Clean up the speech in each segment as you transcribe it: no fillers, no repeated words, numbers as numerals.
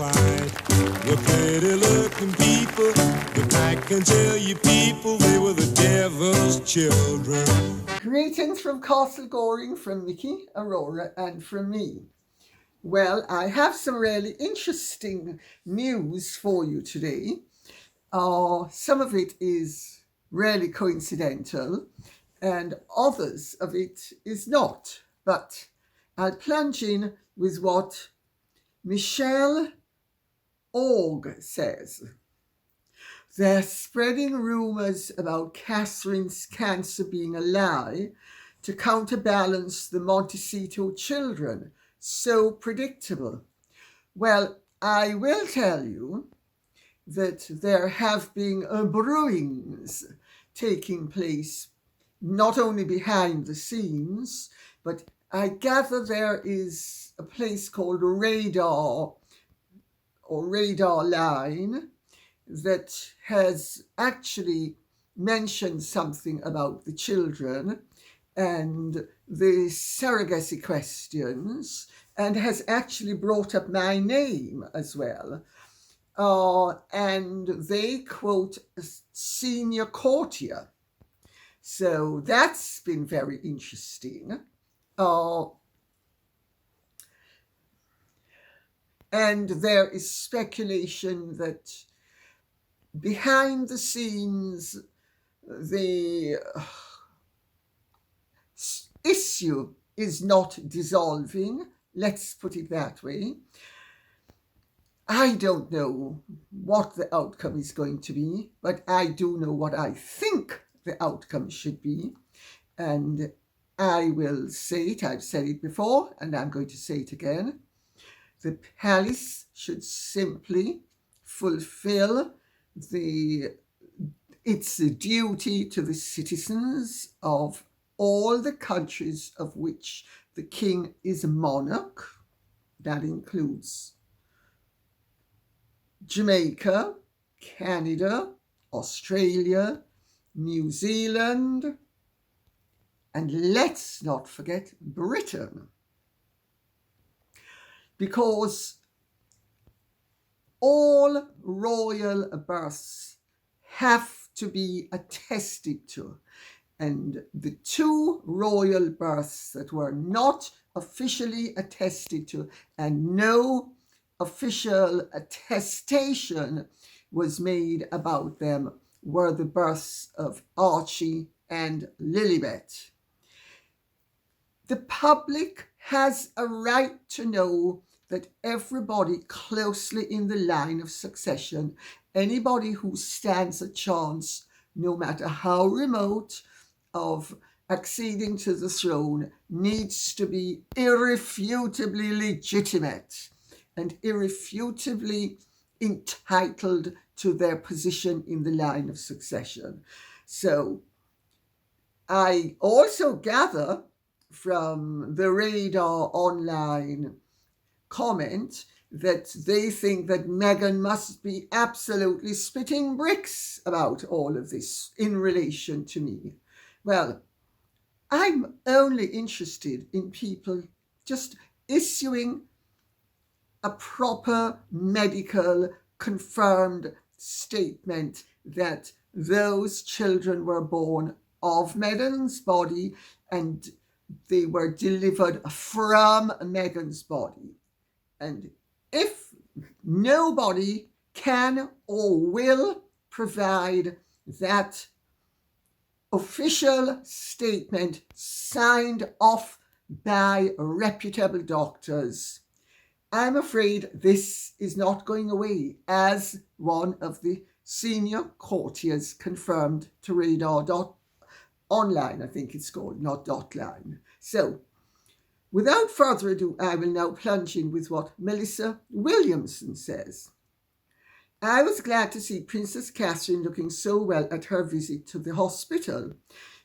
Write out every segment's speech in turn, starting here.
white were pretty looking people, but I can tell you people, they were the devil's children. Greetings from Castle Goring, from Mickey, Aurora, and from me. Well, I have some really interesting news for you today. Some of it is really coincidental, and others of it is not. But I'll plunge in with what Michelle Org says. They're spreading rumours about Catherine's cancer being a lie to counterbalance the Montecito children. So predictable. Well, I will tell you that there have been brewings taking place not only behind the scenes, but I gather there is a place called Radar or Radar Line that has actually mentioned something about the children and the surrogacy questions, and has actually brought up my name as well. And they quote a senior courtier. So that's been very interesting. And there is speculation that behind the scenes, the issue is not dissolving. Let's put it that way. I don't know what the outcome is going to be, but I do know what I think the outcome should be. And I will say it. I've said it before, and I'm going to say it again. The palace should simply fulfill its duty to the citizens of all the countries of which the king is a monarch. That includes Jamaica, Canada, Australia, New Zealand, and let's not forget Britain. Because all royal births have to be attested to. And the two royal births that were not officially attested to, and no official attestation was made about them, were the births of Archie and Lilibet. The public has a right to know that everybody closely in the line of succession, anybody who stands a chance, no matter how remote, of acceding to the throne, needs to be irrefutably legitimate and irrefutably entitled to their position in the line of succession. So I also gather from the Radar Online comment that they think that Meghan must be absolutely spitting bricks about all of this in relation to me. Well, I'm only interested in people just issuing a proper medical confirmed statement that those children were born of Meghan's body and they were delivered from Meghan's body. And if nobody can or will provide that official statement signed off by reputable doctors, I'm afraid this is not going away, as one of the senior courtiers confirmed to Radar Online, I think it's called, not .line. So, without further ado, I will now plunge in with what Melissa Williamson says. I was glad to see Princess Catherine looking so well at her visit to the hospital.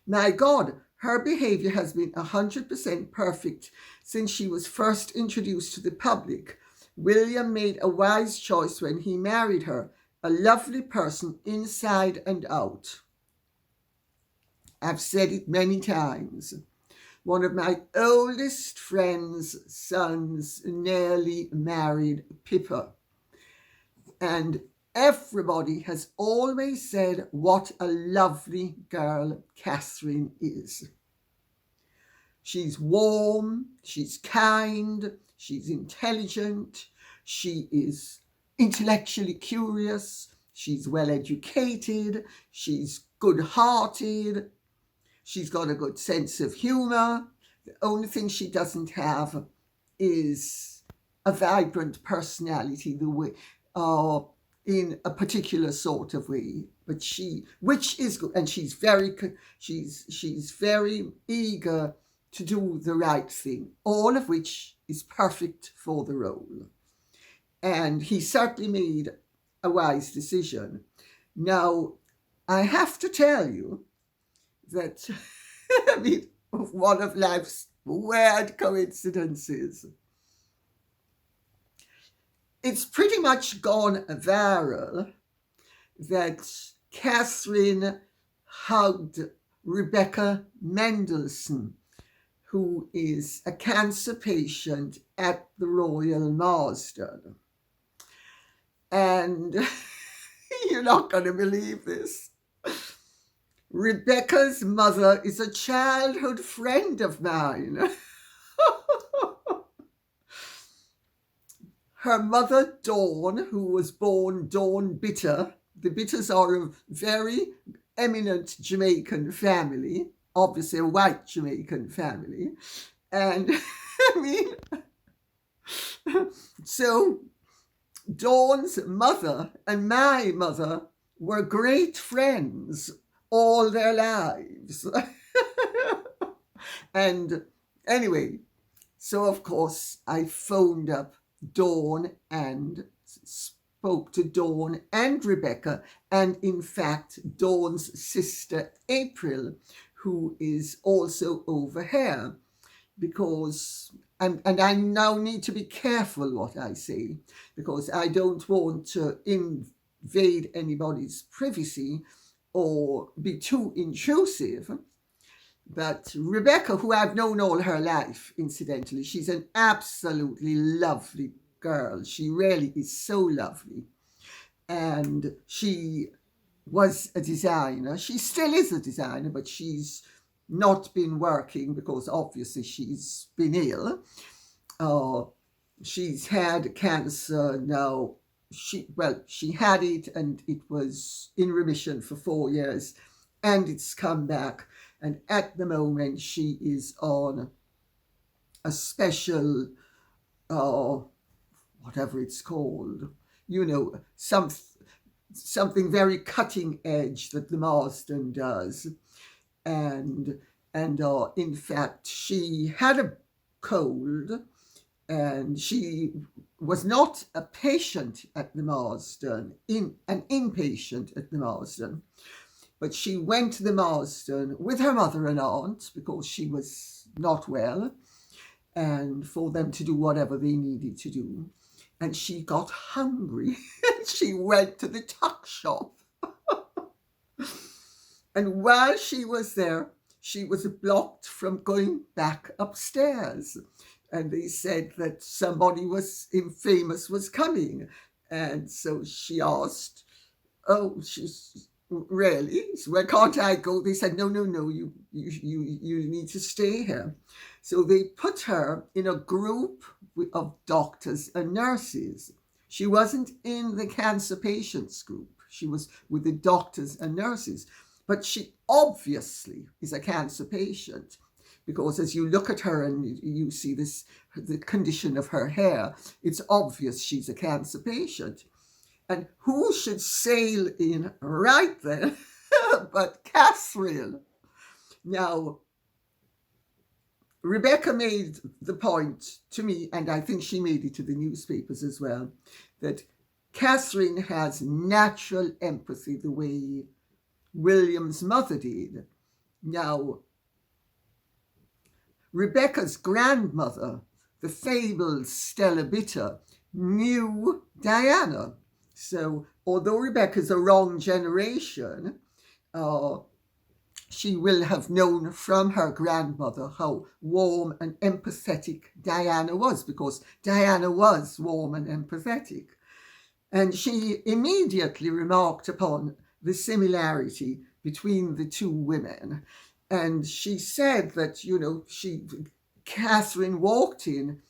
My God, her behaviour has been 100% perfect since she was first introduced to the public. William made a wise choice when he married her, a lovely person inside and out. I've said it many times. One of my oldest friend's sons nearly married Pippa. And everybody has always said what a lovely girl Catherine is. She's warm, she's kind, she's intelligent, she is intellectually curious, she's well educated, she's good-hearted, she's got a good sense of humour. The only thing she doesn't have is a vibrant personality, the way, in a particular sort of way. But which is good, and she's very eager to do the right thing, all of which is perfect for the role. And he certainly made a wise decision. Now, I have to tell you that, I mean, one of life's weird coincidences, it's pretty much gone viral that Catherine hugged Rebecca Mendelsohn, who is a cancer patient at the Royal Marsden. And you're not going to believe this. Rebecca's mother is a childhood friend of mine. Her mother, Dawn, who was born Dawn Bitter, the Bitters are a very eminent Jamaican family, obviously a white Jamaican family. And I mean, so Dawn's mother and my mother were great friends all their lives. And anyway, so of course I phoned up Dawn and spoke to Dawn and Rebecca, and in fact Dawn's sister April, who is also over here, because and I now need to be careful what I say, because I don't want to invade anybody's privacy or be too intrusive. But Rebecca, who I've known all her life, incidentally, she's an absolutely lovely girl. She really is so lovely. And she was a designer. She still is a designer, but she's not been working because obviously she's been ill. She's had cancer now. She had it and it was in remission for 4 years, and it's come back. And at the moment, she is on a special, whatever it's called, something very cutting edge that the Marsden does. And in fact, she had a cold, and she was not a patient at the Marsden, an inpatient at the Marsden. But she went to the Marsden with her mother and aunt because she was not well, and for them to do whatever they needed to do. And she got hungry. She went to the tuck shop. And while she was there, she was blocked from going back upstairs. And they said that somebody famous was coming. And so she asked, she's... Really? Where can't I go? They said, no, you need to stay here. So they put her in a group of doctors and nurses. She wasn't in the cancer patients group. She was with the doctors and nurses. But she obviously is a cancer patient, because as you look at her and you see the condition of her hair, it's obvious she's a cancer patient. And who should sail in right then but Catherine? Now, Rebecca made the point to me, and I think she made it to the newspapers as well, that Catherine has natural empathy the way William's mother did. Now, Rebecca's grandmother, the fabled Stella Bitter, knew Diana. So although Rebecca's a wrong generation, she will have known from her grandmother how warm and empathetic Diana was, because Diana was warm and empathetic. And she immediately remarked upon the similarity between the two women. And she said that, Catherine walked in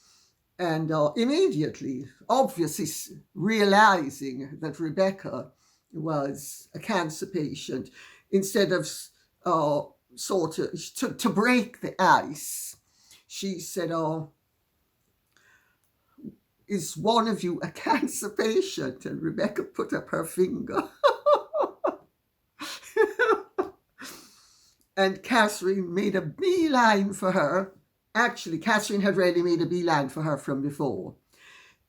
and immediately, obviously realizing that Rebecca was a cancer patient, instead of sort of to break the ice, she said, "Oh, is one of you a cancer patient?" And Rebecca put up her finger. And Catherine made a beeline for her. Actually, Catherine had already made a beeline for her from before.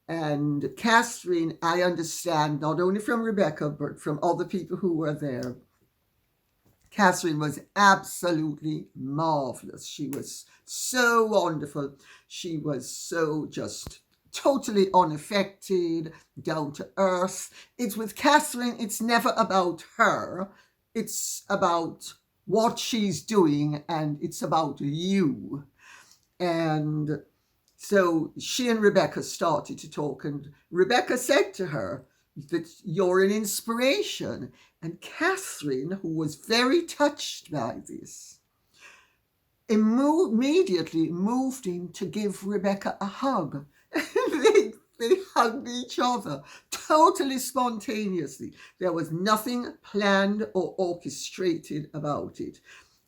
And Catherine, I understand, not only from Rebecca, but from other people who were there, Catherine was absolutely marvelous. She was so wonderful. She was so just totally unaffected, down to earth. It's with Catherine, it's never about her. It's about what she's doing, and it's about you. And so she and Rebecca started to talk, and Rebecca said to her that you're an inspiration. And Catherine, who was very touched by this, immediately moved in to give Rebecca a hug. They hugged each other totally spontaneously. There was nothing planned or orchestrated about it.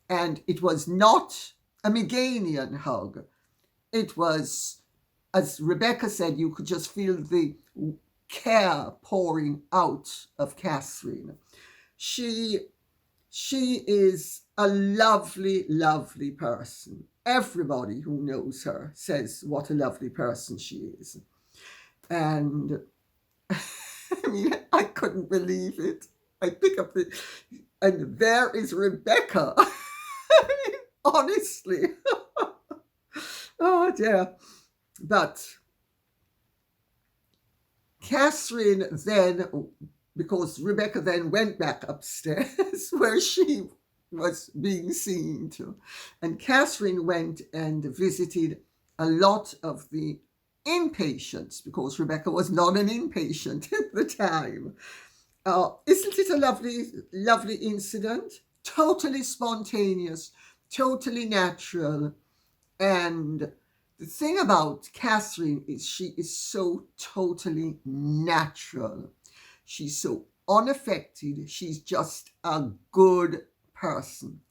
And it was not a Meganian hug. It was, as Rebecca said, you could just feel the care pouring out of Catherine. She is a lovely, lovely person. Everybody who knows her says what a lovely person she is. And I mean, I couldn't believe it. I pick up and there is Rebecca. I mean, honestly. Oh dear. But Catherine then, because Rebecca then went back upstairs where she was being seen to, and Catherine went and visited a lot of the inpatients, because Rebecca was not an inpatient at the time. Isn't it a lovely, lovely incident? Totally spontaneous, totally natural. And the thing about Catherine is she is so totally natural. She's so unaffected. She's just a good person.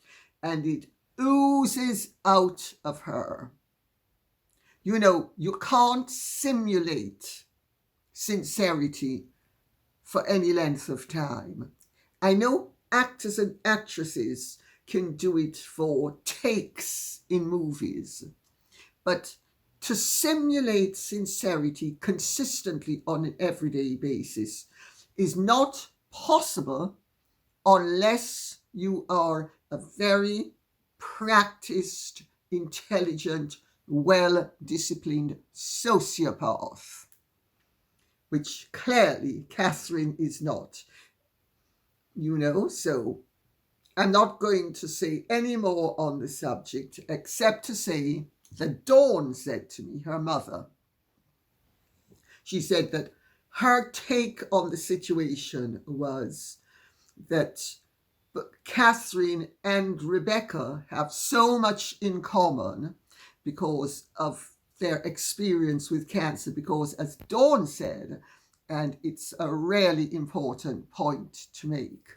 And it oozes out of her. You know, you can't simulate sincerity for any length of time. I know actors and actresses can do it for takes in movies, but to simulate sincerity consistently on an everyday basis is not possible unless you are a very practiced, intelligent, well-disciplined sociopath, which clearly Catherine is not. So I'm not going to say any more on the subject, except to say that Dawn said to me, her mother, she said that her take on the situation was that Catherine and Rebecca have so much in common because of their experience with cancer, because as Dawn said, and it's a really important point to make,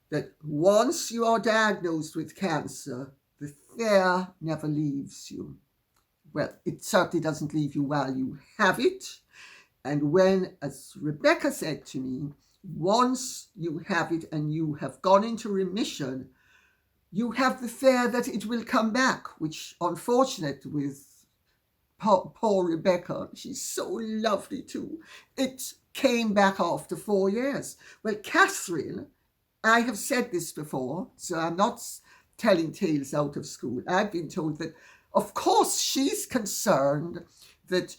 that once you are diagnosed with cancer, the fear never leaves you. Well, it certainly doesn't leave you while you have it. And when, as Rebecca said to me, once you have it and you have gone into remission, you have the fear that it will come back, which unfortunately with poor Rebecca, she's so lovely too, it came back after 4 years. Well, Catherine, I have said this before, so I'm not telling tales out of school. I've been told that, of course, she's concerned that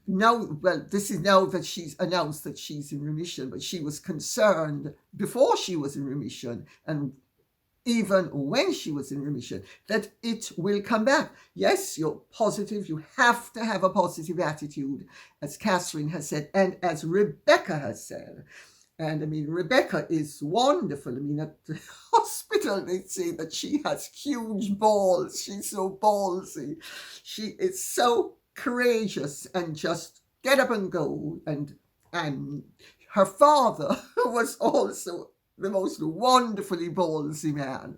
this is now that she's announced that she's in remission, but she was concerned before she was in remission, and even when she was in remission, that it will come back. Yes, you're positive. You have to have a positive attitude, as Catherine has said, and as Rebecca has said. And I mean, Rebecca is wonderful. I mean, at the hospital, they say that she has huge balls. She's so ballsy. She is so courageous and just get up and go. And her father was also the most wonderfully ballsy man.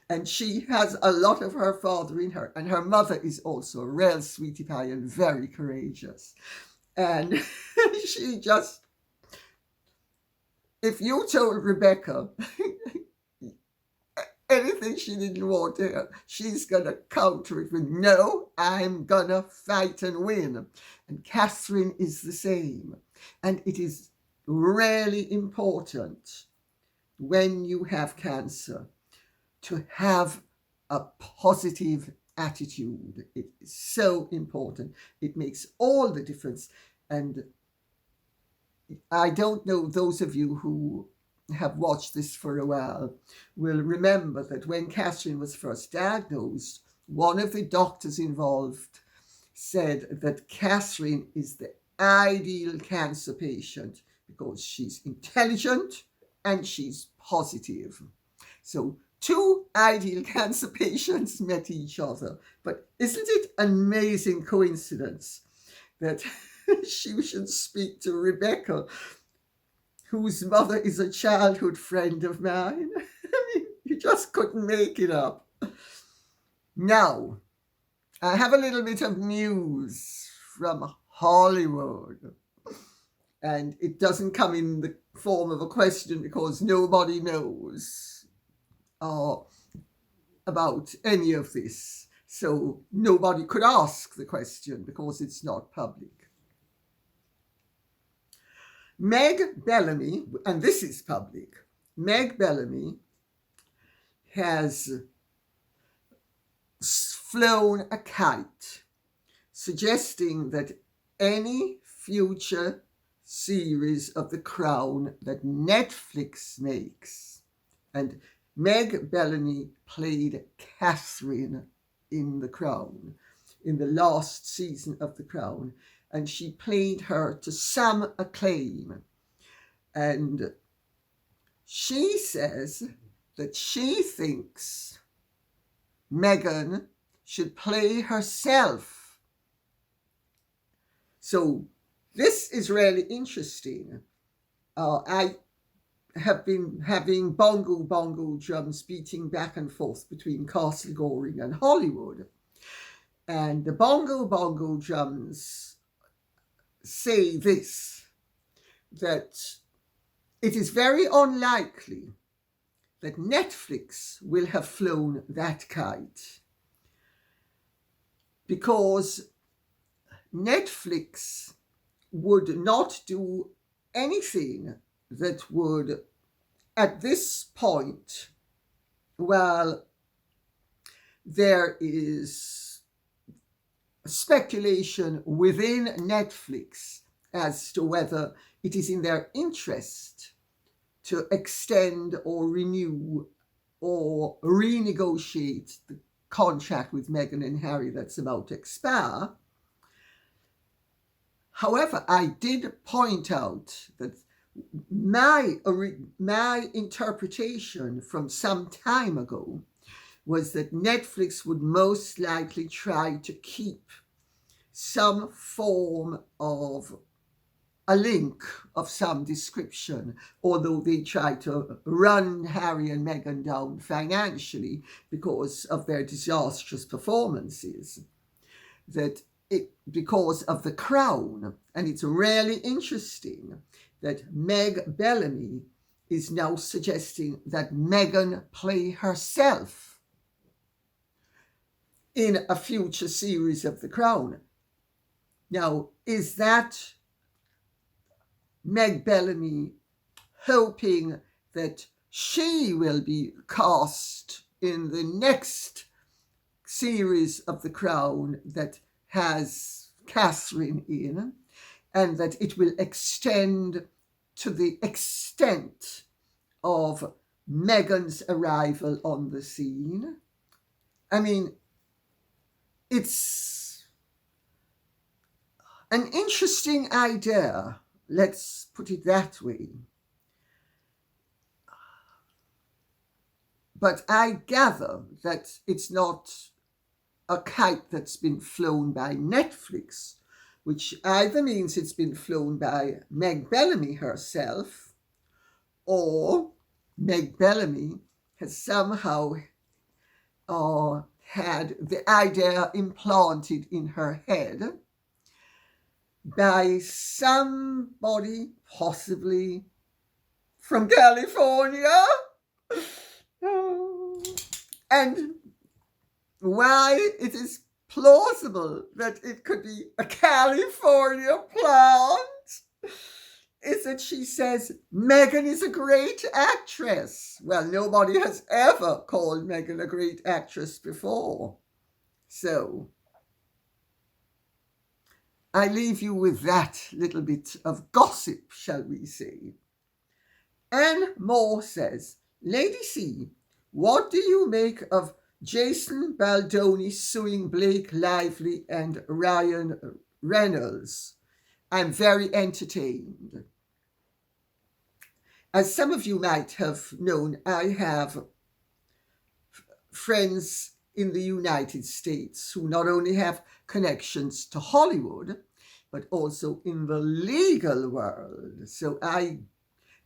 And she has a lot of her father in her. And her mother is also a real sweetie pie and very courageous. And she just, if you told Rebecca anything she didn't want to hear, she's going to counter it with, no, I'm going to fight and win. And Catherine is the same. And it is really important when you have cancer to have a positive attitude. It is so important. It makes all the difference. And I don't know, those of you who have watched this for a while will remember that when Catherine was first diagnosed, one of the doctors involved said that Catherine is the ideal cancer patient because she's intelligent and she's positive. So two ideal cancer patients met each other. But isn't it an amazing coincidence that she should speak to Rebecca, whose mother is a childhood friend of mine? I mean, you just couldn't make it up. Now, I have a little bit of news from Hollywood. And it doesn't come in the form of a question because nobody knows about any of this. So nobody could ask the question because it's not public. Meg Bellamy, and this is public, Meg Bellamy has flown a kite suggesting that any future series of The Crown that Netflix makes, and Meg Bellamy played Catherine in The Crown, in the last season of The Crown, and she played her to some acclaim. And she says that she thinks Meghan should play herself. So this is really interesting. I have been having bongo drums beating back and forth between Castle Goring and Hollywood. And the bongo drums say this, that it is very unlikely that Netflix will have flown that kite because Netflix would not do anything that would, at this point, well, there is speculation within Netflix as to whether it is in their interest to extend or renew or renegotiate the contract with Meghan and Harry that's about to expire. However, I did point out that my interpretation from some time ago was that Netflix would most likely try to keep some form of a link of some description, although they try to run Harry and Meghan down financially because of their disastrous performances, because of The Crown. And it's really interesting that Meg Bellamy is now suggesting that Meghan play herself in a future series of The Crown. Now, is that Meg Bellamy hoping that she will be cast in the next series of The Crown that has Catherine in, and that it will extend to the extent of Meghan's arrival on the scene. I mean, it's an interesting idea, let's put it that way. But I gather that it's not a kite that's been flown by Netflix, which either means it's been flown by Meg Bellamy herself, or Meg Bellamy has somehow had the idea implanted in her head by somebody, possibly from California. And why it is plausible that it could be a California plant is that she says Meghan is a great actress. Well, nobody has ever called Meghan a great actress before. So I leave you with that little bit of gossip, shall we say. Anne Moore says, Lady C, what do you make of Jason Baldoni suing Blake Lively and Ryan Reynolds? I'm very entertained. As some of you might have known, I have friends in the United States who not only have connections to Hollywood, but also in the legal world. So I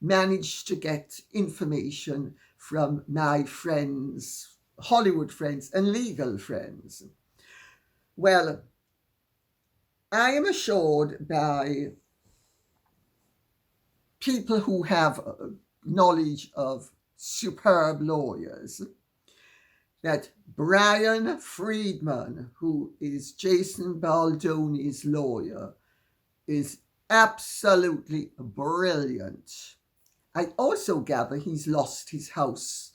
managed to get information from my friends, Hollywood friends and legal friends. Well, I am assured by people who have knowledge of superb lawyers that Brian Friedman, who is Jason Baldoni's lawyer, is absolutely brilliant. I also gather he's lost his house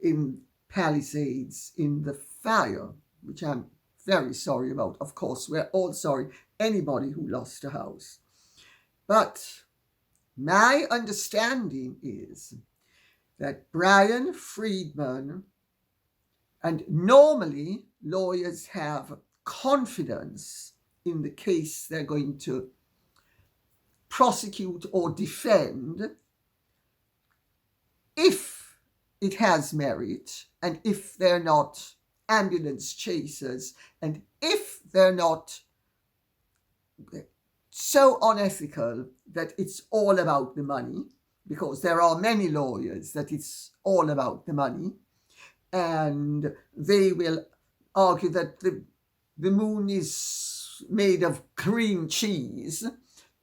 in Palisades in the fire, which I'm very sorry about. Of course, we're all sorry, anybody who lost a house. But my understanding is that Brian Friedman, and normally lawyers have confidence in the case they're going to prosecute or defend if it has merit, and if they're not ambulance chasers, and if they're not so unethical that it's all about the money, because there are many lawyers that it's all about the money, and they will argue that the moon is made of cream cheese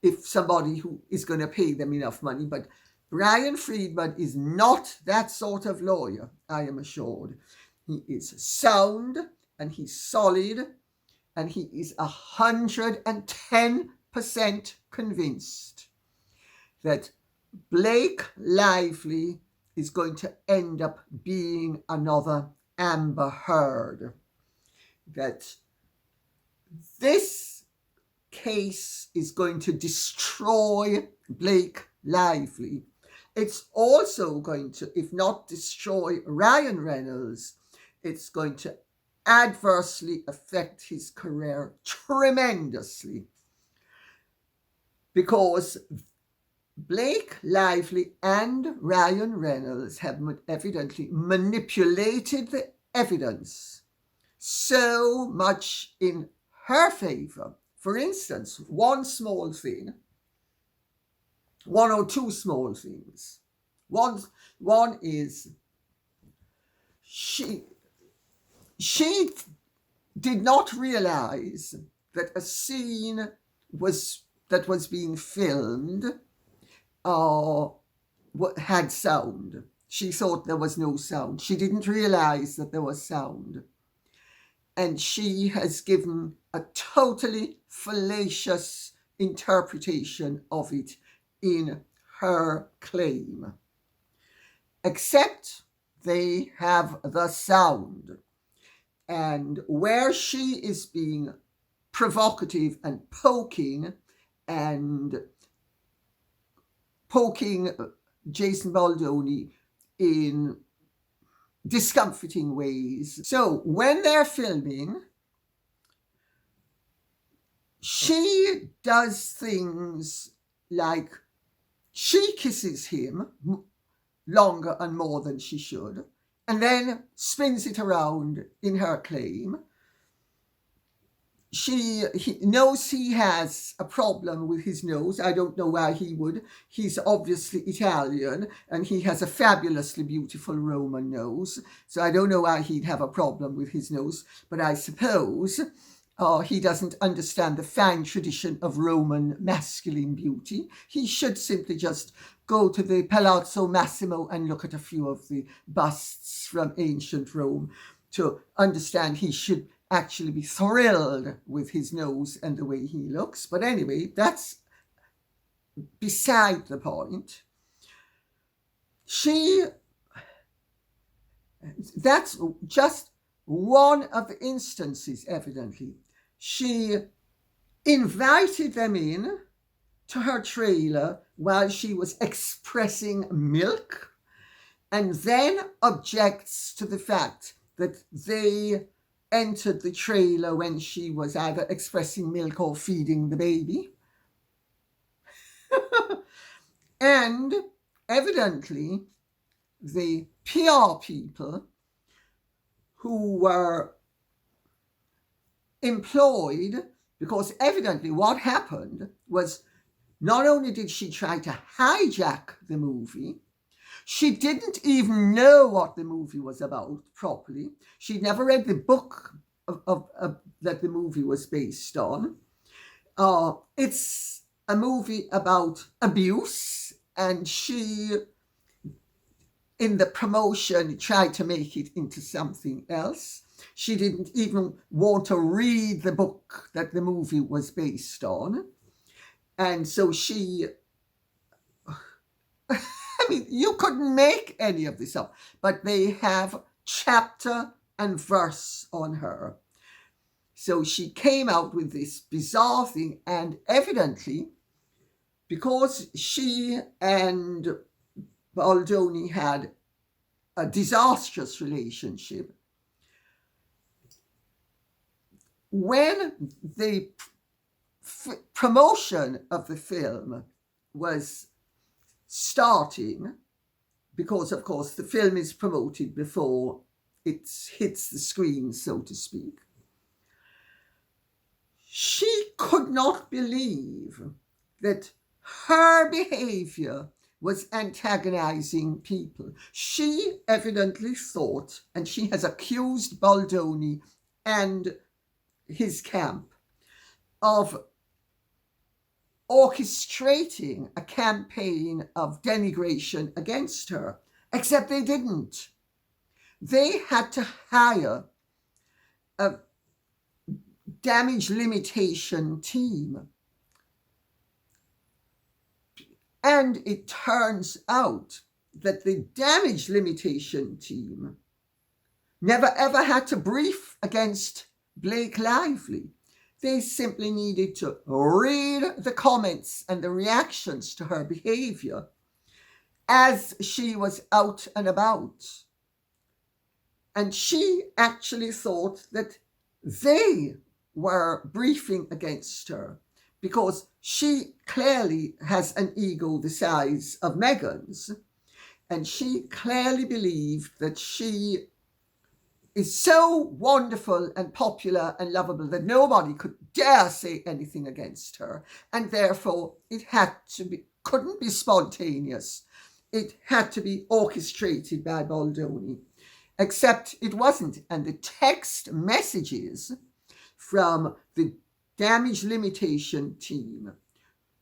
if somebody who is going to pay them enough money. But Brian Friedman is not that sort of lawyer, I am assured. He is sound and he's solid, and he is 110% convinced that Blake Lively is going to end up being another Amber Heard. That this case is going to destroy Blake Lively. It's also going to, if not destroy Ryan Reynolds, it's going to adversely affect his career tremendously. Because Blake Lively and Ryan Reynolds have evidently manipulated the evidence so much in her favor. For instance, one or two small things. One is she did not realize that a scene that was being filmed had sound. She thought there was no sound. She didn't realize that there was sound. And she has given a totally fallacious interpretation of it in her claim. Except they have the sound. And where she is being provocative and poking Jason Baldoni in discomforting ways. So when they're filming, she does things like she kisses him longer and more than she should, and then spins it around in her claim. He knows he has a problem with his nose. I don't know why he would. He's obviously Italian, and he has a fabulously beautiful Roman nose. So I don't know why he'd have a problem with his nose. But I suppose he doesn't understand the fine tradition of Roman masculine beauty. He should simply just go to the Palazzo Massimo and look at a few of the busts from ancient Rome to understand he should actually be thrilled with his nose and the way he looks. But anyway, that's beside the point. That's just one of the instances, evidently. She invited them in to her trailer while she was expressing milk, and then objects to the fact that they entered the trailer when she was either expressing milk or feeding the baby. And evidently, the PR people who were employed, because evidently what happened was not only did she try to hijack the movie, she didn't even know what the movie was about properly. She'd never read the book that the movie was based on. It's a movie about abuse, and she, in the promotion, tried to make it into something else. She didn't even want to read the book that the movie was based on. And so she... I mean, you couldn't make any of this up, but they have chapter and verse on her. So she came out with this bizarre thing, and evidently, because she and Baldoni had a disastrous relationship, when the promotion of the film was starting, because of course the film is promoted before it hits the screen, so to speak, she could not believe that her behavior was antagonizing people. She evidently thought, and she has accused Baldoni and his camp of orchestrating a campaign of denigration against her, except they didn't. They had to hire a damage limitation team. And it turns out that the damage limitation team never ever had to brief against Blake Lively. They simply needed to read the comments and the reactions to her behavior as she was out and about. And she actually thought that they were briefing against her because she clearly has an ego the size of Meghan's. And she clearly believed that she is so wonderful and popular and lovable that nobody could dare say anything against her. And therefore, it couldn't be spontaneous. It had to be orchestrated by Baldoni. Except it wasn't. And the text messages from the damage limitation team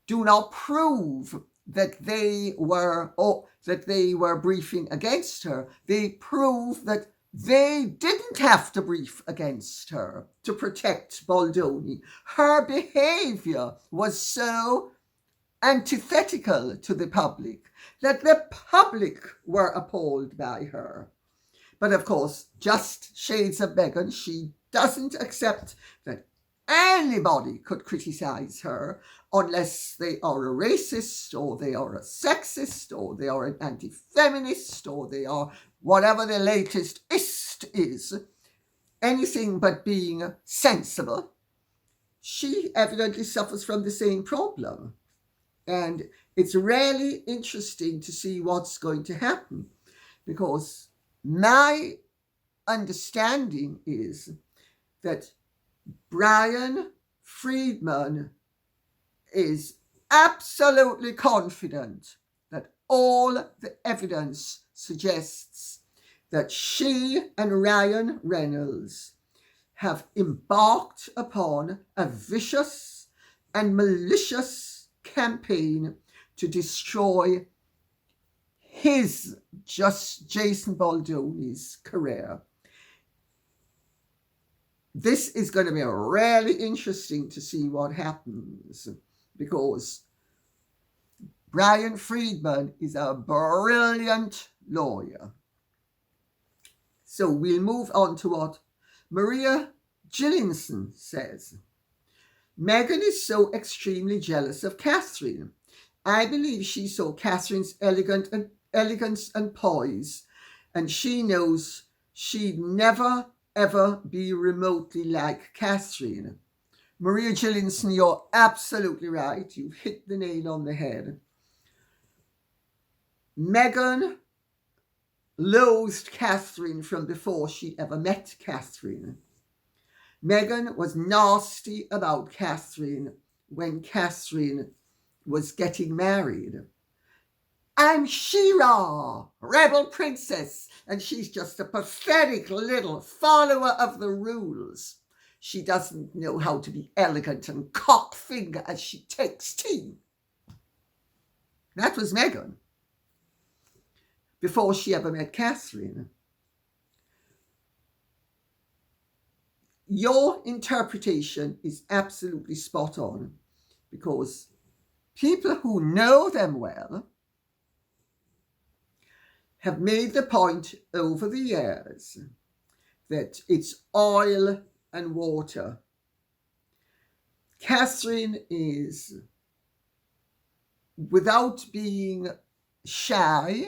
do not prove that they were briefing against her. They prove that they didn't have to brief against her to protect Baldoni. Her behavior was so antithetical to the public that the public were appalled by her. But of course, just shades of Meghan, she doesn't accept that anybody could criticize her unless they are a racist or they are a sexist or they are an anti-feminist or they are whatever the latest ist is, anything but being sensible. She evidently suffers from the same problem. And it's really interesting to see what's going to happen, because my understanding is that Brian Friedman is absolutely confident that all the evidence suggests that she and Ryan Reynolds have embarked upon a vicious and malicious campaign to destroy his, just Jason Baldoni's, career. This is going to be really interesting to see what happens, because Brian Friedman is a brilliant lawyer. So we'll move on to what Maria Gillinson says. Meghan is so extremely jealous of Catherine. I believe she saw Catherine's elegance and poise, and she knows she'd never ever be remotely like Catherine. Maria Gillinson, you're absolutely right. You've hit the nail on the head. Meghan loathed Catherine from before she ever met Catherine. Meghan was nasty about Catherine when Catherine was getting married. I'm Shira, rebel princess, and she's just a pathetic little follower of the rules. She doesn't know how to be elegant and cock finger as she takes tea. That was Meghan before she ever met Catherine. Your interpretation is absolutely spot on, because people who know them well have made the point over the years that it's oil and water. Catherine is, without being shy,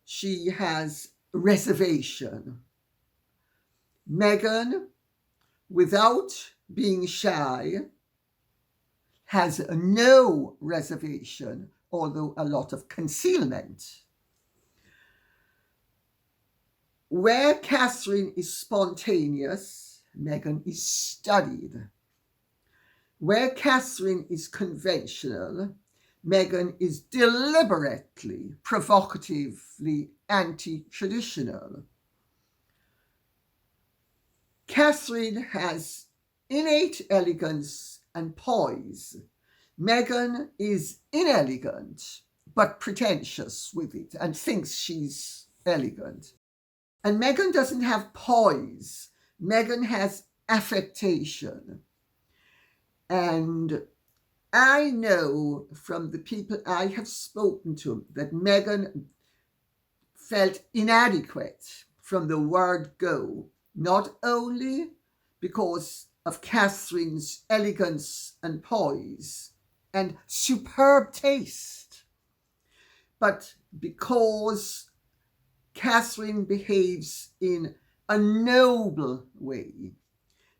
she has reservation. Meghan, without being shy, has no reservation, although a lot of concealment. Where Catherine is spontaneous, Meghan is studied. Where Catherine is conventional, Meghan is deliberately, provocatively anti-traditional. Catherine has innate elegance and poise. Meghan is inelegant, but pretentious with it and thinks she's elegant. And Meghan doesn't have poise. Meghan has affectation. And I know from the people I have spoken to that Meghan felt inadequate from the word go, not only because of Catherine's elegance and poise and superb taste, but because Catherine behaves in a noble way.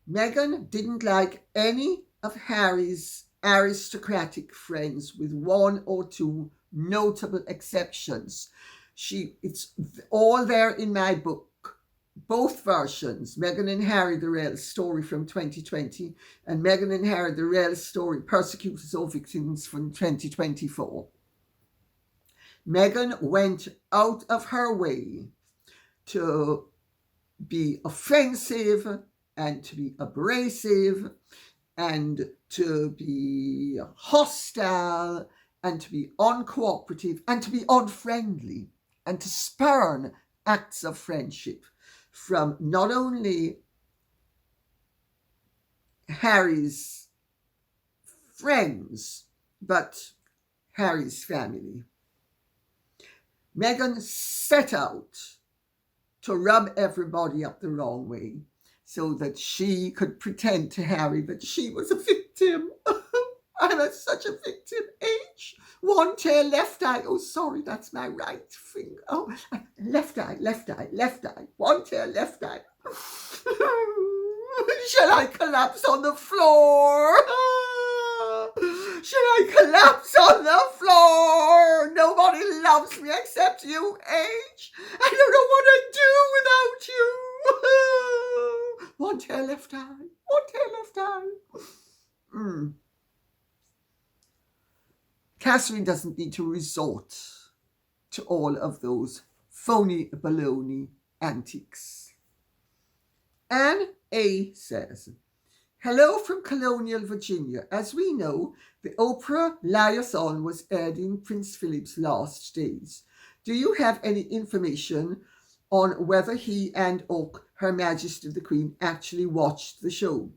Meghan didn't like any of Harry's aristocratic friends, with one or two notable exceptions. It's all there in my book, both versions, Meghan and Harry, the real story from 2020, and Meghan and Harry, the real story, persecutors or victims, from 2024. Meghan went out of her way to be offensive and to be abrasive and to be hostile and to be uncooperative and to be unfriendly and to spurn acts of friendship from not only Harry's friends but Harry's family. Meghan set out to rub everybody up the wrong way, so that she could pretend to Harry that she was a victim. I'm such a victim. H. One tail, left eye. Oh, sorry, that's my right finger. Oh, left eye, left eye, left eye. One tail, left eye. Shall I collapse on the floor? Shall I collapse on the floor? Nobody loves me except you, H. I don't know what I'd do without you. One tail, left eye. One tail, left eye. Catherine doesn't need to resort to all of those phony baloney antics. Anne A. says, hello from colonial Virginia. As we know, the Oprah Liaison was aired in Prince Philip's last days. Do you have any information on whether he and Her Majesty the Queen actually watched the show?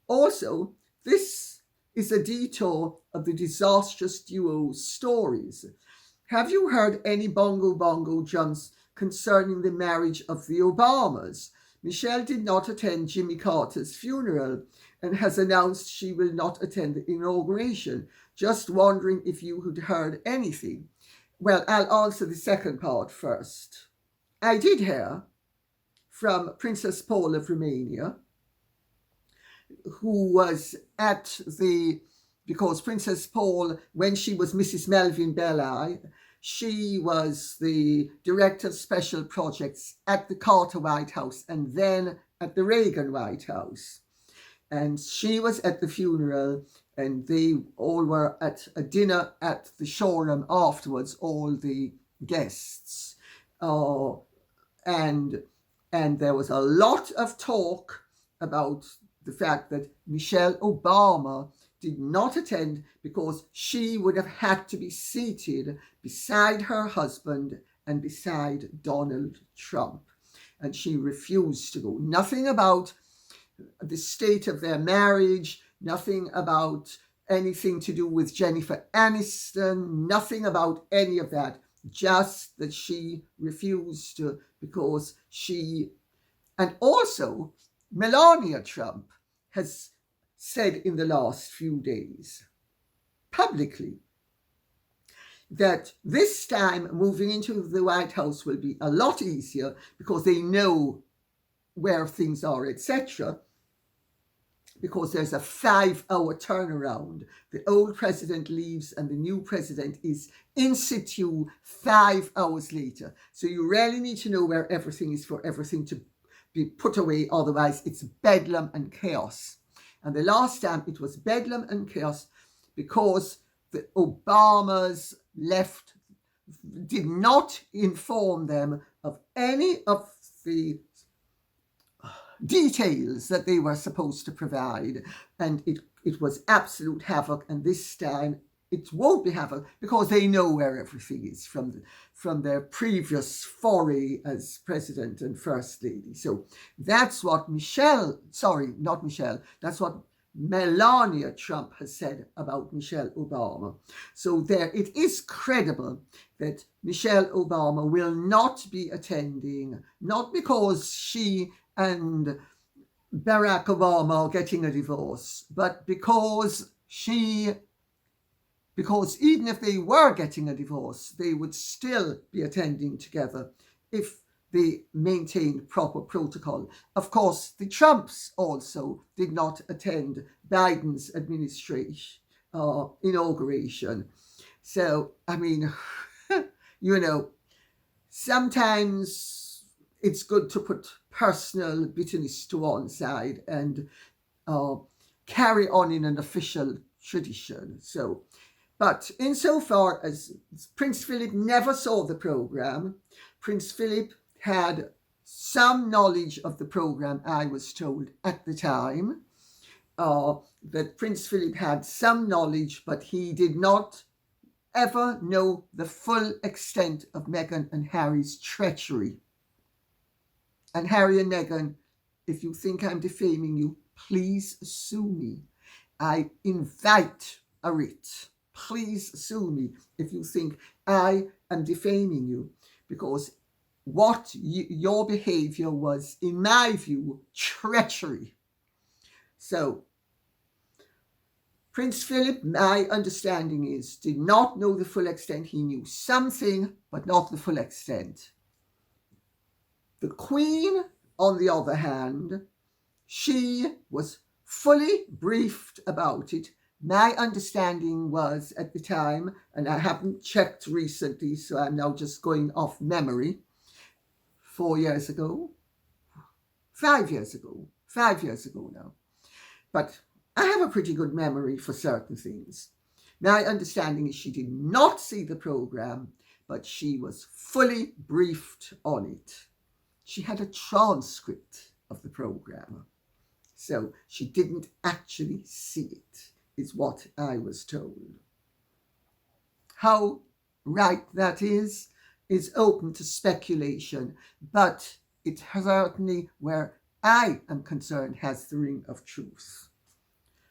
Also, this is a detour of the disastrous duo's stories. Have you heard any bongo jumps concerning the marriage of the Obamas? Michelle did not attend Jimmy Carter's funeral and has announced she will not attend the inauguration. Just wondering if you had heard anything. Well, I'll answer the second part first. I did hear from Princess Paul of Romania, who was because Princess Paul, when she was Mrs. Melvin Belli, she was the director of special projects at the Carter White House and then at the Reagan White House. And she was at the funeral, and they all were at a dinner at the Shoreham afterwards, all the guests. And there was a lot of talk about the fact that Michelle Obama did not attend because she would have had to be seated beside her husband and beside Donald Trump. And she refused to go. Nothing about the state of their marriage, nothing about anything to do with Jennifer Aniston, nothing about any of that. Just that she refused to because she... And also, Melania Trump has said in the last few days publicly that this time moving into the White House will be a lot easier because they know where things are, etc. Because there's a 5-hour turnaround. The old president leaves and the new president is in situ 5 hours later. So you really need to know where everything is for everything to be put away. Otherwise, it's bedlam and chaos. And the last time it was bedlam and chaos because the Obamas did not inform them of any of the details that they were supposed to provide. And it was absolute havoc. And this time it won't be havoc because they know where everything is from their previous foray as president and first lady. So that's what that's what Melania Trump has said about Michelle Obama. So there it is credible that Michelle Obama will not be attending, not because she and Barack Obama are getting a divorce, but because even if they were getting a divorce, they would still be attending together if they maintained proper protocol. Of course, the Trumps also did not attend Biden's administration inauguration. So, I mean, sometimes it's good to put personal bitterness to one side and carry on in an official tradition. So, but insofar as Prince Philip never saw the program, Prince Philip had some knowledge of the program, I was told at the time, that Prince Philip had some knowledge, but he did not ever know the full extent of Meghan and Harry's treachery. And Harry and Meghan, if you think I'm defaming you, please sue me. I invite a writ. Please sue me if you think I am defaming you, because what your behavior was, in my view, treachery. So, Prince Philip, my understanding is, did not know the full extent. He knew something, but not the full extent. The Queen, on the other hand, she was fully briefed about it. My understanding was at the time, and I haven't checked recently, so I'm now just going off memory, 5 years ago now. But I have a pretty good memory for certain things. My understanding is she did not see the program, but she was fully briefed on it. She had a transcript of the program. So she didn't actually see it, is what I was told. How right that is open to speculation, but it certainly, where I am concerned, has the ring of truth.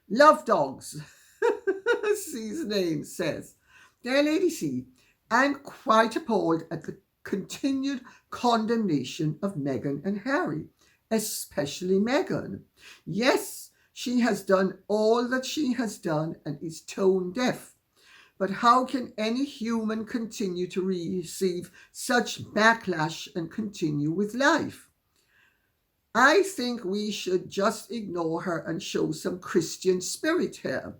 Love Dogs, C's name says, Dear Lady C, I'm quite appalled at the continued condemnation of Meghan and Harry, especially Meghan. Yes, she has done all that she has done and is tone deaf. But how can any human continue to receive such backlash and continue with life? I think we should just ignore her and show some Christian spirit here.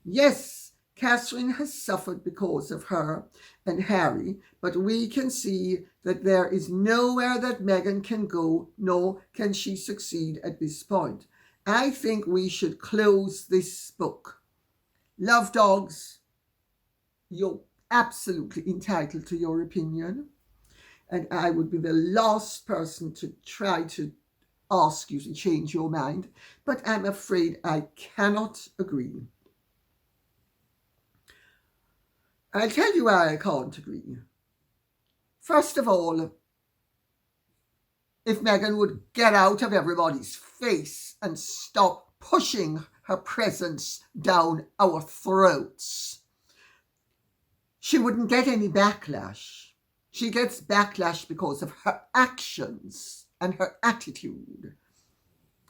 Yes, Catherine has suffered because of her and Harry, but we can see that there is nowhere that Meghan can go, nor can she succeed at this point. I think we should close this book. Love Dogs, you're absolutely entitled to your opinion, and I would be the last person to try to ask you to change your mind, but I'm afraid I cannot agree. I'll tell you why I can't agree. First of all, if Meghan would get out of everybody's face and stop pushing her presence down our throats, she wouldn't get any backlash. She gets backlash because of her actions and her attitude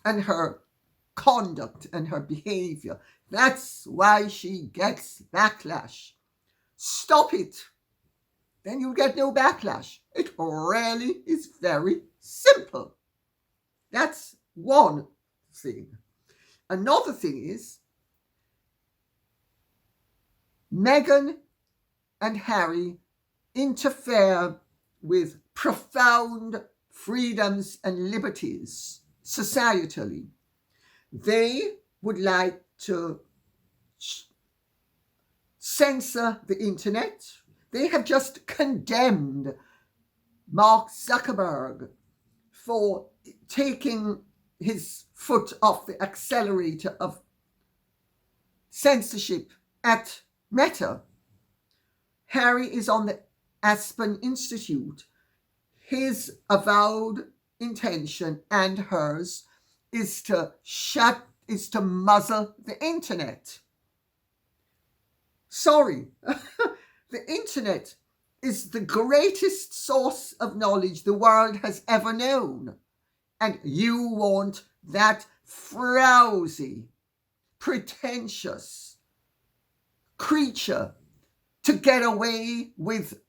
and her conduct and her behavior. That's why she gets backlash. Stop it. Then you get no backlash. It really is very simple. That's one thing. Another thing is, Meghan and Harry interfere with profound freedoms and liberties societally. They would like to censor the internet. They have just condemned Mark Zuckerberg for taking his foot off the accelerator of censorship at Meta. Harry is on the Aspen Institute. His avowed intention and hers is to muzzle the internet. Sorry, the internet is the greatest source of knowledge the world has ever known. And you want that frowsy, pretentious creature to get away with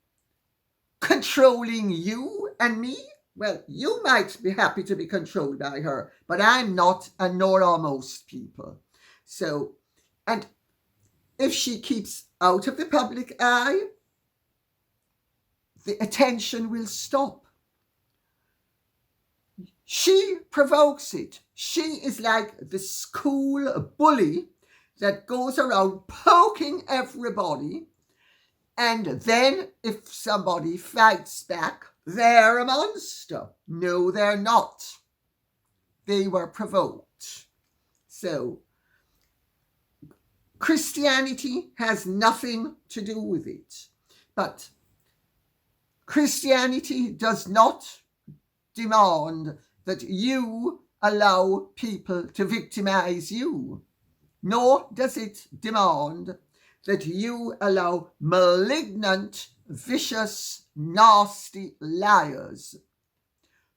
controlling you and me? Well, you might be happy to be controlled by her, but I'm not, and nor are most people. So, and if she keeps out of the public eye, the attention will stop. She provokes it. She is like the school bully that goes around poking everybody, and then if somebody fights back, they're a monster. No, they're not. They were provoked. So, Christianity has nothing to do with it. But Christianity does not demand that you allow people to victimize you, nor does it demand that you allow malignant, vicious, nasty liars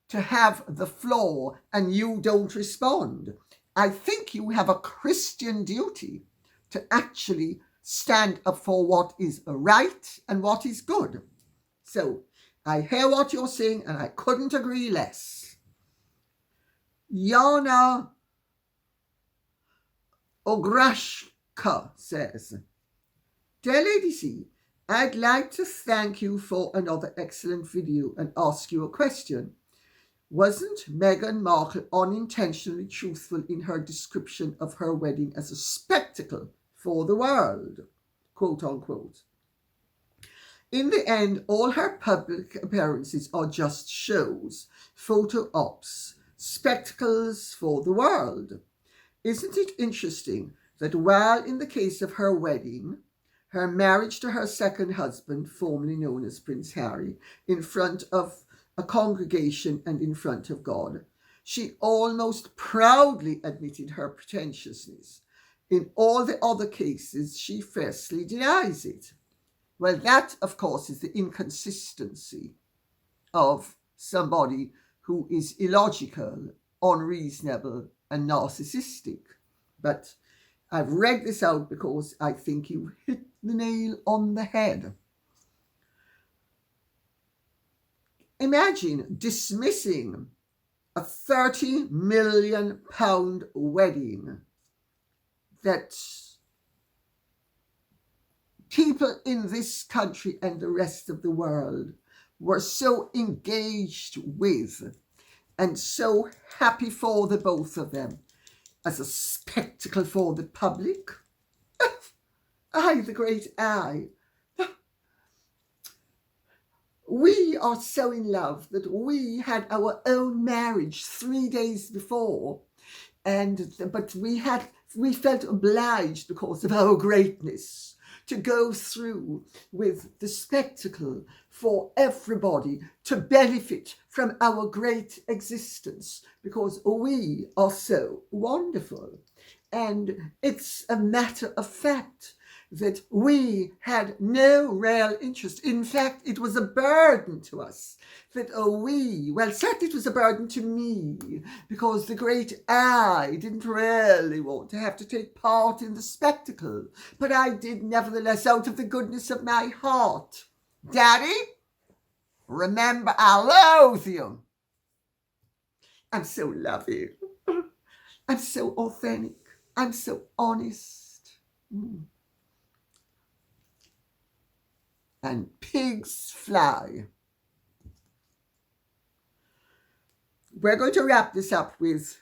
to have the floor and you don't respond. I think you have a Christian duty to actually stand up for what is right and what is good. So I hear what you're saying and I couldn't agree less. Yana Ograshka says, Dear Lady C, I'd like to thank you for another excellent video and ask you a question. Wasn't Meghan Markle unintentionally truthful in her description of her wedding as a spectacle for the world? Quote unquote. In the end, all her public appearances are just shows, photo ops, spectacles for the world. Isn't it interesting that while in the case of her wedding, her marriage to her second husband, formerly known as Prince Harry, in front of a congregation and in front of God, she almost proudly admitted her pretentiousness. In all the other cases, she fiercely denies it. Well, that, of course, is the inconsistency of somebody who is illogical, unreasonable, and narcissistic. But I've read this out because I think you hit the nail on the head. Imagine dismissing a £30 million wedding that people in this country and the rest of the world were so engaged with and so happy for the both of them as a spectacle for the public. I, the great I. We are so in love that we had our own marriage 3 days before, but we felt obliged because of our greatness to go through with the spectacle for everybody to benefit from our great existence because we are so wonderful. And it's a matter of fact that we had no real interest. In fact, it was a burden to us that certainly it was a burden to me because the great I didn't really want to have to take part in the spectacle, but I did nevertheless out of the goodness of my heart. Daddy, remember I loathe you. I'm so loving. I'm so authentic. I'm so honest. And pigs fly. We're going to wrap this up with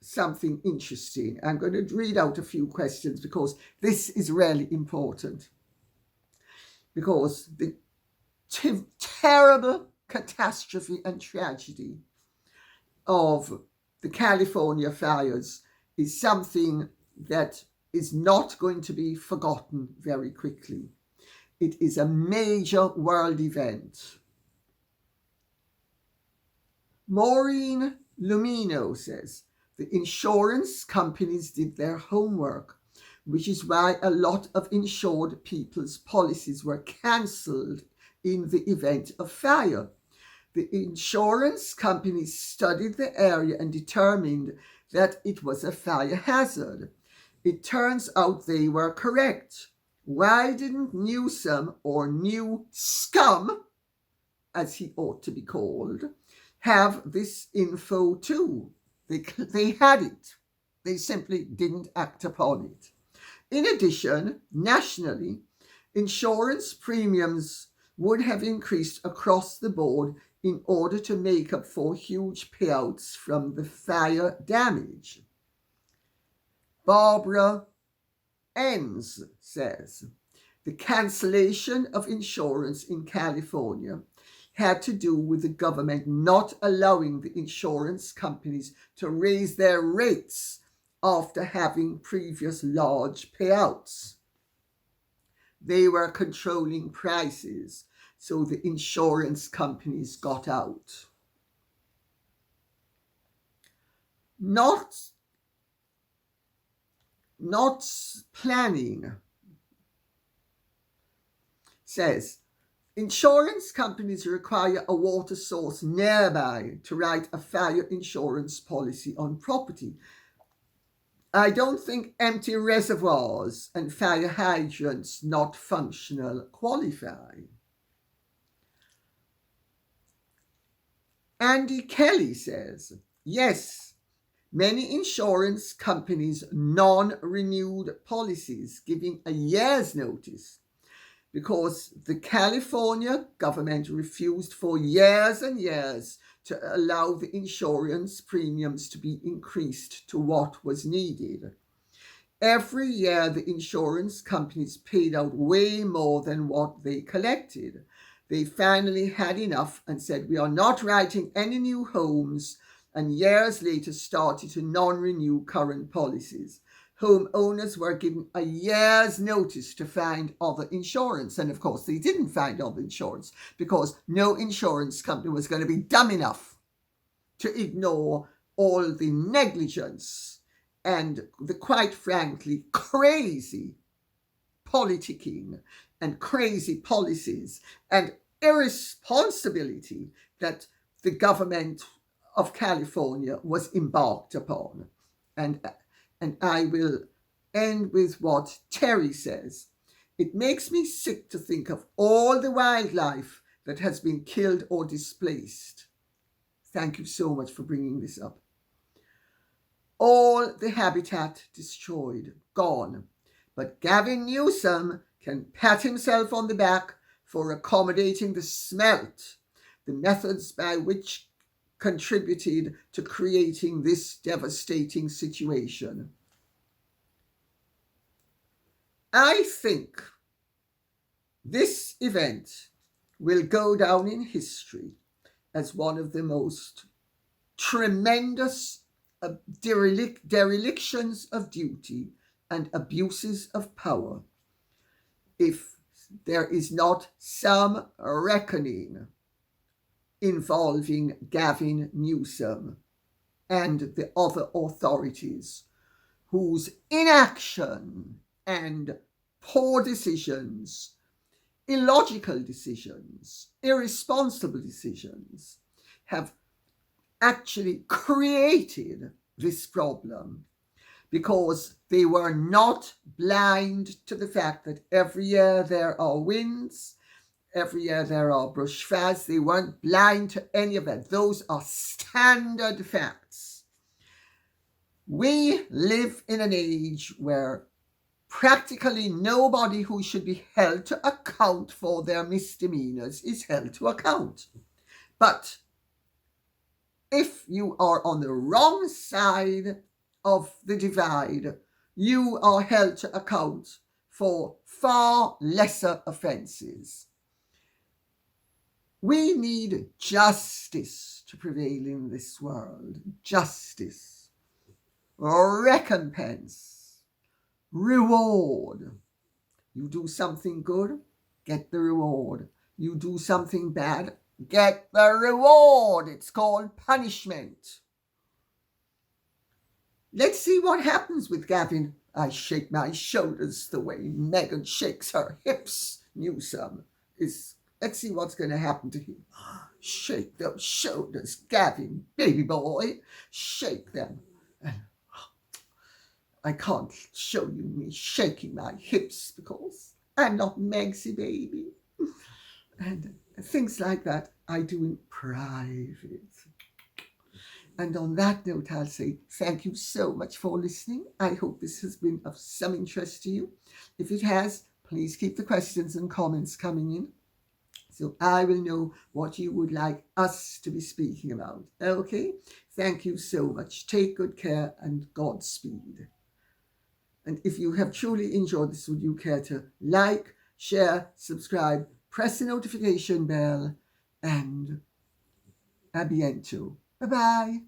something interesting. I'm going to read out a few questions because this is really important. Because the terrible catastrophe and tragedy of the California fires is something that is not going to be forgotten very quickly. It is a major world event. Maureen Lumino says, the insurance companies did their homework, which is why a lot of insured people's policies were cancelled in the event of fire. The insurance companies studied the area and determined that it was a fire hazard. It turns out they were correct. Why didn't Newsom, or New Scum, as he ought to be called, have this info too? They had it. They simply didn't act upon it. In addition, nationally, insurance premiums would have increased across the board in order to make up for huge payouts from the fire damage. Barbara Enns says, the cancellation of insurance in California had to do with the government not allowing the insurance companies to raise their rates after having previous large payouts. They were controlling prices, so the insurance companies got out. Not planning says, insurance companies require a water source nearby to write a fire insurance policy on property. I don't think empty reservoirs and fire hydrants not functional qualify. Andy Kelly says, yes, many insurance companies non-renewed policies giving a year's notice because the California government refused for years and years to allow the insurance premiums to be increased to what was needed. Every year, the insurance companies paid out way more than what they collected. They finally had enough and said, we are not writing any new homes, and years later started to non-renew current policies. Homeowners were given a year's notice to find other insurance. And of course, they didn't find other insurance because no insurance company was going to be dumb enough to ignore all the negligence and the, quite frankly, crazy politicking and crazy policies and irresponsibility that the government of California was embarked upon. And I will end with what Terry says. It makes me sick to think of all the wildlife that has been killed or displaced. Thank you so much for bringing this up. All the habitat destroyed, gone. But Gavin Newsom can pat himself on the back for accommodating the smelt, the methods by which contributed to creating this devastating situation. I think this event will go down in history as one of the most tremendous derelictions of duty and abuses of power if there is not some reckoning involving Gavin Newsom and the other authorities whose inaction and poor decisions, illogical decisions, irresponsible decisions have actually created this problem, because they were not blind to the fact that every year there are winds, every year there are bushfires. They weren't blind to any of that. Those are standard facts. We live in an age where practically nobody who should be held to account for their misdemeanors is held to account. But if you are on the wrong side of the divide, you are held to account for far lesser offences. We need justice to prevail in this world. Justice, recompense, reward. You do something good, get the reward. You do something bad, get the reward. It's called punishment. Let's see what happens with Gavin. I shake my shoulders the way Meghan shakes her hips. Newsom is. Let's see what's going to happen to him. Shake those shoulders, Gavin, baby boy. Shake them. I can't show you me shaking my hips because I'm not Megsy baby. And things like that I do in private. And on that note, I'll say thank you so much for listening. I hope this has been of some interest to you. If it has, please keep the questions and comments coming in, so I will know what you would like us to be speaking about. Okay? Thank you so much. Take good care and Godspeed. And if you have truly enjoyed this, would you care to like, share, subscribe, press the notification bell, and a bientôt. Bye-bye.